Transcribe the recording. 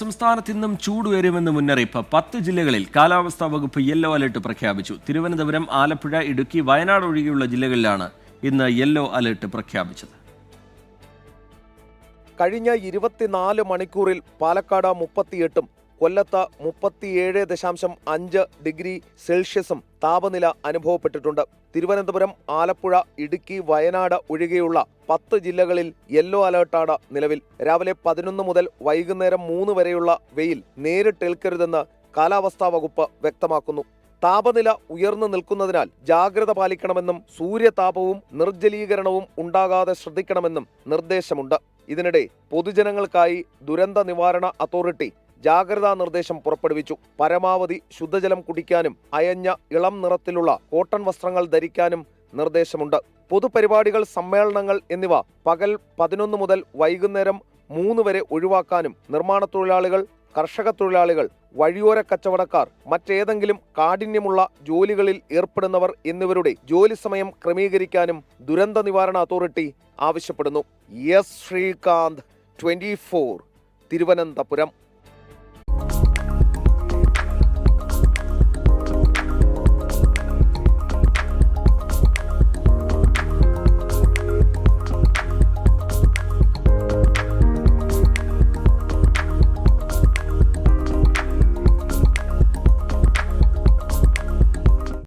സംസ്ഥാനത്ത് ഇന്നും ചൂടുയരുമെന്ന് മുന്നറിയിപ്പ്. 10 ജില്ലകളിൽ കാലാവസ്ഥാ വകുപ്പ് യെല്ലോ അലർട്ട് പ്രഖ്യാപിച്ചു. തിരുവനന്തപുരം, ആലപ്പുഴ, ഇടുക്കി, വയനാട് ഒഴികെയുള്ള ജില്ലകളിലാണ് ഇന്ന് യെല്ലോ അലർട്ട് പ്രഖ്യാപിച്ചത്. കഴിഞ്ഞ 24 മണിക്കൂറിൽ പാലക്കാട് 38ഉം കൊല്ലത്ത് 37.5 ഡിഗ്രി സെൽഷ്യസും താപനില അനുഭവപ്പെട്ടിട്ടുണ്ട്. തിരുവനന്തപുരം, ആലപ്പുഴ, ഇടുക്കി, വയനാട് ഒഴികെയുള്ള 10 ജില്ലകളിൽ യെല്ലോ അലേർട്ടാണ് നിലവിൽ. രാവിലെ 11 മുതൽ വൈകുന്നേരം 3 വരെയുള്ള വെയിൽ നേരിട്ടേൽക്കരുതെന്ന് കാലാവസ്ഥാ വകുപ്പ് വ്യക്തമാക്കുന്നു. താപനില ഉയർന്നു നിൽക്കുന്നതിനാൽ ജാഗ്രത പാലിക്കണമെന്നും സൂര്യതാപവും നിർജ്ജലീകരണവും ഉണ്ടാകാതെ ശ്രദ്ധിക്കണമെന്നും നിർദ്ദേശമുണ്ട്. ഇതിനിടെ പൊതുജനങ്ങൾക്കായി ദുരന്ത നിവാരണ അതോറിറ്റി ജാഗ്രതാ നിർദ്ദേശം പുറപ്പെടുവിച്ചു. പരമാവധി ശുദ്ധജലം കുടിക്കാനും അയഞ്ഞ ഇളം നിറത്തിലുള്ള കോട്ടൺ വസ്ത്രങ്ങൾ ധരിക്കാനും നിർദ്ദേശമുണ്ട്. പൊതുപരിപാടികൾ, സമ്മേളനങ്ങൾ എന്നിവ പകൽ 11 മുതൽ വൈകുന്നേരം 3 വരെ ഒഴിവാക്കാനും നിർമ്മാണ തൊഴിലാളികൾ, കർഷക തൊഴിലാളികൾ, വഴിയോര കച്ചവടക്കാർ, മറ്റേതെങ്കിലും കാഠിന്യമുള്ള ജോലികളിൽ ഏർപ്പെടുന്നവർ എന്നിവരുടെ ജോലി സമയം ക്രമീകരിക്കാനും ദുരന്ത നിവാരണ അതോറിറ്റി ആവശ്യപ്പെടുന്നു. എസ് ശ്രീകാന്ത്, 24, തിരുവനന്തപുരം.